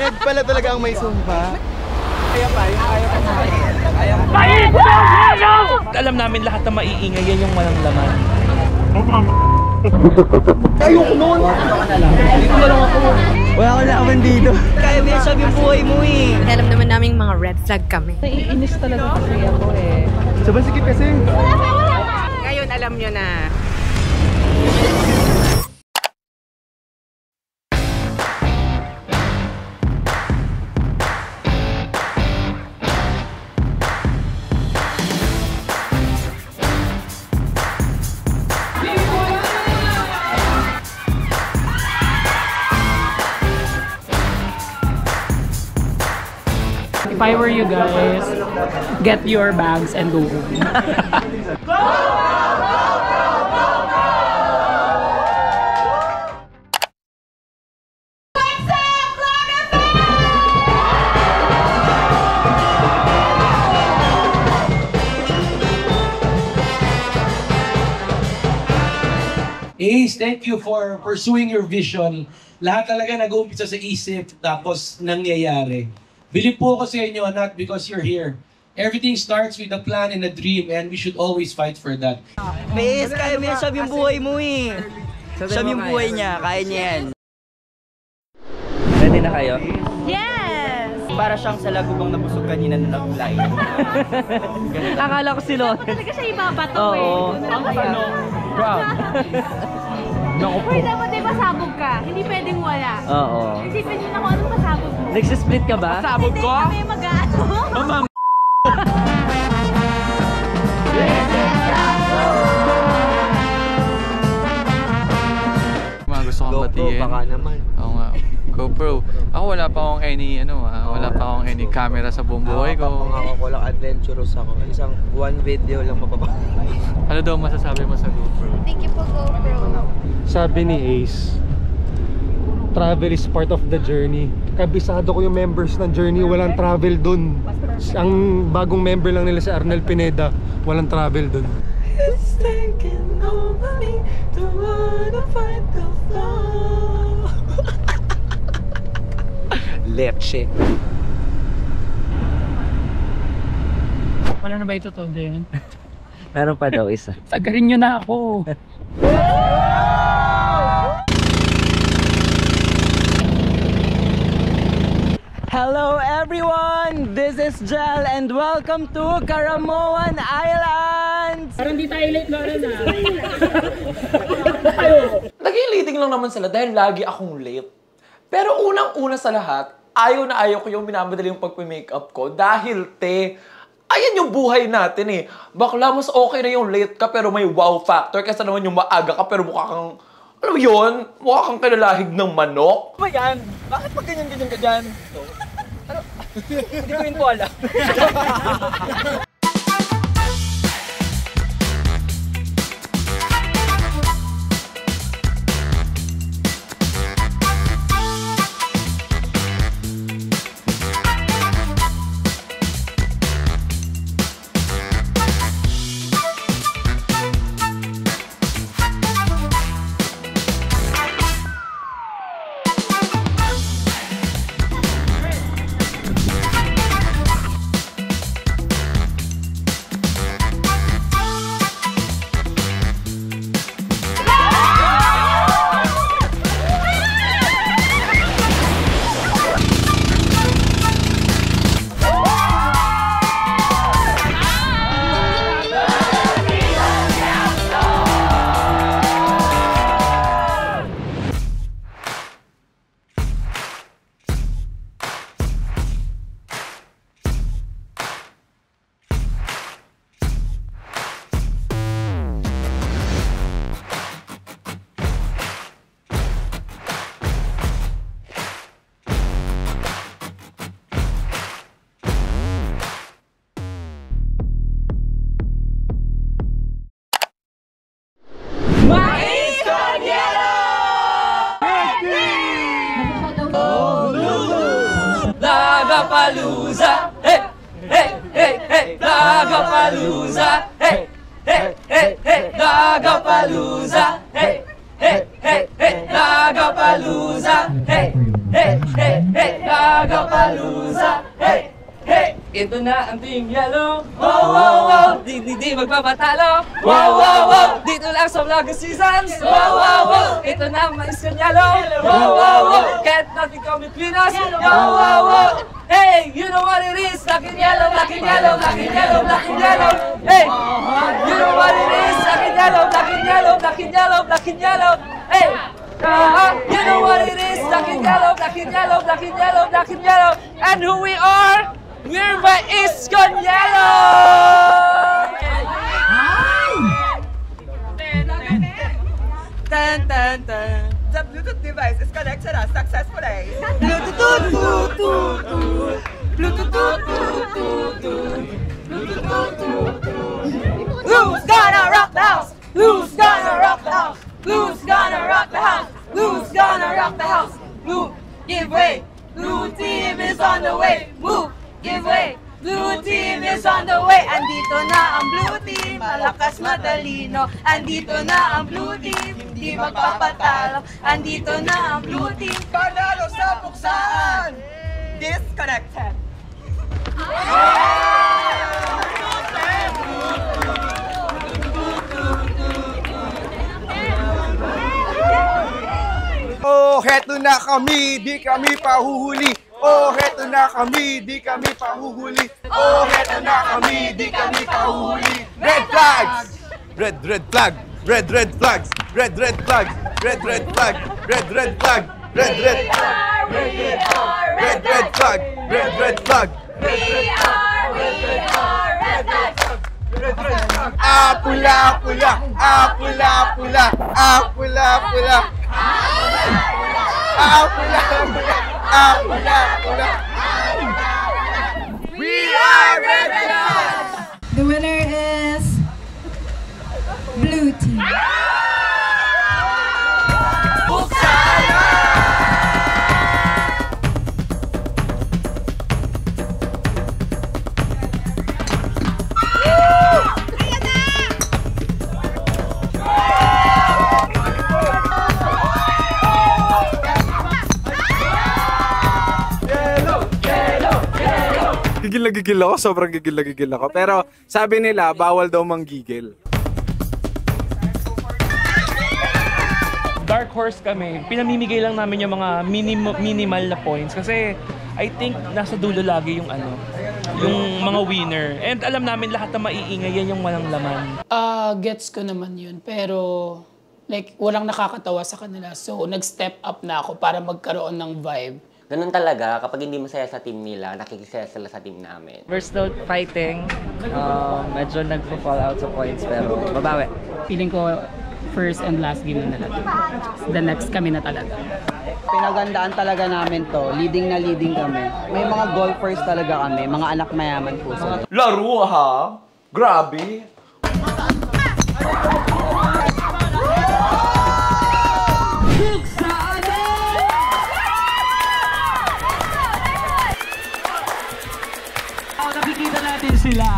Red pala talaga ang may sumpa. Kaya pa, kaya pa. Alam namin lahat na maiingay, yan yung walang laman. Ayoko nun! Dito na lang ako. Wala ko nakaman dito. Kaya may sabi yung buhay mo eh. Alam naman namin mga red flag kami. Naiinis talaga kasi ako eh. Sobrang sikip kasi. Ngayon alam nyo na. If I were you guys, get your bags and go home. Ace, thank you for pursuing your vision. Lahat talaga nag-uumpisa sa isip, tapos nangyayari. Believe po ako sa inyo, not because you're here. Everything starts with a plan and a dream, and we should always fight for that. May kaya may sabi yung buhay mo eh. Sabi yung buhay niya, kaya niya yan. Ready na kayo? Yes! Para siyang sa lagubang nabusog kanina na nag-fly. Akala ko si Lot. Talaga siya ibabato eh. Oo. Ano? Proud. Naku po. Uy, dapat di pasabog ka. Hindi pwedeng wala. Oo. Isipin nyo na kung anong pasabog mo. Nagsisplit ka ba? Sabog ko? Hindi kami mag-ano. Mama. Mga gusto kong batiin. Baka naman. Oo nga. GoPro. Ako wala pa akong wala pa akong any camera sa buong buhay ko. Ako lang adventurous ako. One video lang mapapakita. Ano daw masasabi mo sa GoPro? Thank you po, GoPro. Sabi ni Ace, travel is part of the journey. Kabisado ko yung members ng Journey, walang travel dun. Ang bagong member lang nila si Arnel Pineda, walang travel dun. It's taking over me to wanna find the flow. Leche. Wala na ba ito to, Jen? Meron pa daw isa. Sagarin nyo na ako. Hello everyone! This is Jel and welcome to Karamoan Islands! Parang di tayo late na rin ah. Naging leading lang naman sila dahil lagi akong late. Pero unang-una sa lahat, ayaw na ayaw ko yung minamadali yung pagpe-makeup ko dahil ayan yung buhay natin eh. Bakla, mas okay na yung late ka pero may wow factor kaysa naman yung maaga ka pero mukha kang, alam mo yun, mukha kang kalalahig ng manok. Ano ba yan? Bakit pag ganyan-ganyan ka dyan? Ano? Hindi ko rin po alam. Lollapalooza, hey, hey, hey, hey, Lollapalooza, hey, hey, hey, hey, Lollapalooza, hey, hey, hey, hey, Lollapalooza, hey, hey, hey, hey, Lollapalooza. Hey! Hey! Ito na ang Team Yellow. Wow, wow, wow! Di magpapatalo. Wow, wow, wow! Dito lang sa Vlog Seasons. Wow, wow, wow! Ito na ang Mais con Yellow. Wow, wow, wow! Can't nothing come between us. Wow, wow, wow! Hey! You know what it is? Black and yellow, black and yellow, black and yellow, black and yellow. Hey! You know what it is? Black and yellow, black and yellow, black and yellow, black and yellow. Hey! You know what it is? Black and yellow, black and yellow, black and yellow, black and yellow. And who we are? We're Mais con Yellow! Tan, tan, tan. The Bluetooth device is connected successfully. Bluetooth, Bluetooth, Bluetooth, Bluetooth, Bluetooth. Who's gonna rock the house? Who's gonna rock the house? Who's gonna rock the house? Who's gonna rock the house? Blue, give way. Blue team is on the way. Move, give way. Blue team is on the way. Andito na ang blue team, malakas matalino. Andito na ang blue team, hindi magpapatalo. Andito na ang blue team, panalo sa puksaan. Disconnected. Oh, heto na kami, di kami pahuhuli. Oh, heto na kami, di kami pahuhuli. Oh, heto na kami, di kami pahuhuli. Red flags! Red flag! Red flags! Red flags! Red flag! Red flag! Red flag! Red flag! Red flag! Pula, pula, pula, pula, pula, pula. Pula, pula, pula. We are Red Flags! The winner is Blue Team. Gigil na gigil ako, sobrang gigil na gigil ako. Pero sabi nila, bawal daw manggigil. Dark horse kami. Pinamimigay lang namin yung mga minimal na points kasi I think nasa dulo lagi yung yung mga winner. And alam namin lahat na maiingay yan yung walang laman. Gets ko naman yun. Pero like walang nakakatawa sa kanila. So nag-step up na ako para magkaroon ng vibe. Ganun talaga, kapag hindi masaya sa team nila, nakikisaya sila sa team namin. We're still fighting. Medyo nagpo-fall out sa points, pero babawi. Feeling ko first and last game na natin. The next kami na talaga. Pinagandaan talaga namin to. Leading na leading kami. May mga golfers talaga kami. Mga anak mayaman po sila. Laro ha? Grabe! Nakikita natin sila.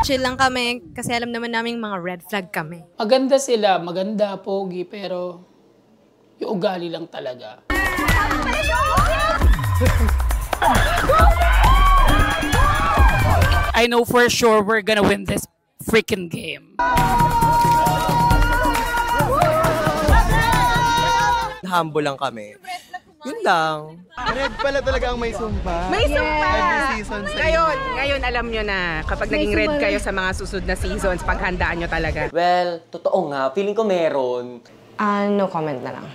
Chill lang kami kasi alam naman naming mga red flag kami. Maganda sila, maganda, pogi, pero yung ugali lang talaga. I know for sure we're gonna win this freaking game. Humble lang kami. Yun lang. Red pala talaga ang may sumpa. May sumpa! Every season sa Ngayon alam nyo na kapag naging red kayo sa mga susunod na seasons, paghandaan nyo talaga. Well, totoo nga. Feeling ko meron. No comment na lang.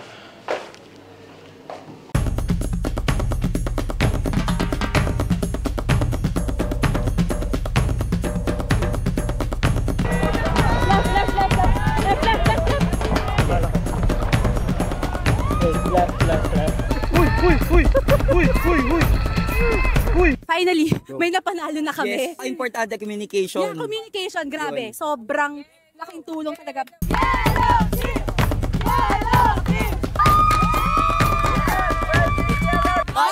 Finally, may napanalo na kami. Yes, importante communication. Yeah, communication, grabe. Sobrang laking tulong talaga.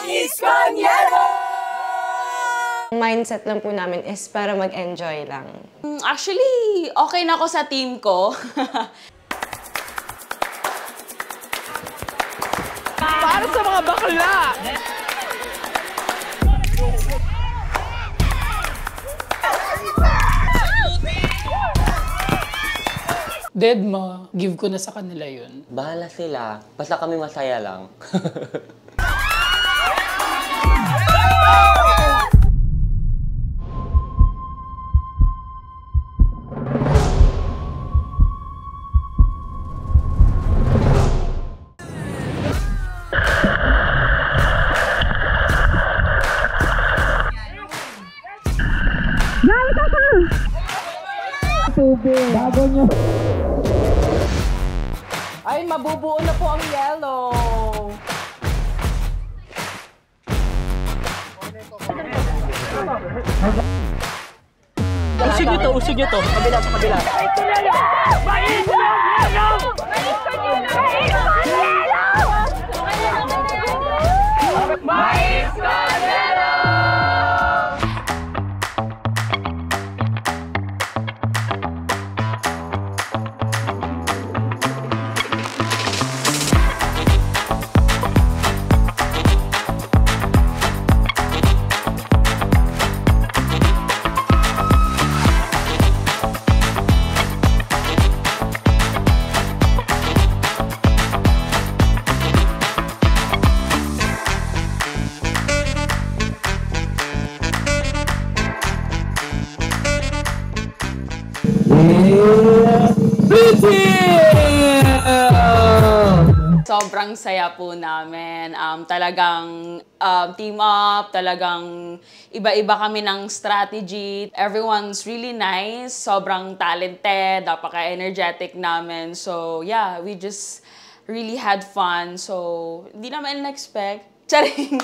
Mais con Yellow! Mindset lang po namin is para mag-enjoy lang. Actually, okay na ako sa team ko. Para sa mga bakla! Deadma, give ko na sa kanila yun. Bahala sila. Basta kami masaya lang. Bago nyo. Ay, mabubuo na po ang yellow. Usog nyo to, usog nyo to. Kabila, sa kabila. Sobrang saya po namin. Talagang team up, talagang iba-iba kami ng strategy. Everyone's really nice, sobrang talented, napaka-energetic namin. So yeah, we just really had fun. So hindi naman in-expect. Charing!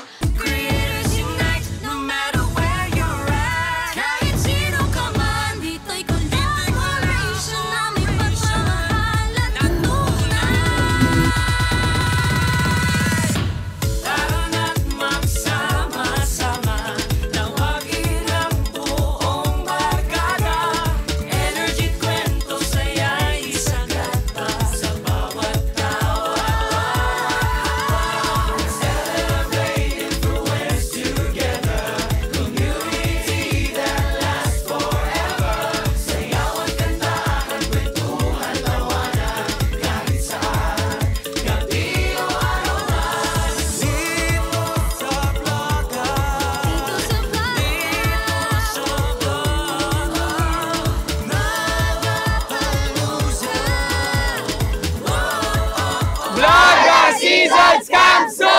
Vlogger Seasons come soon!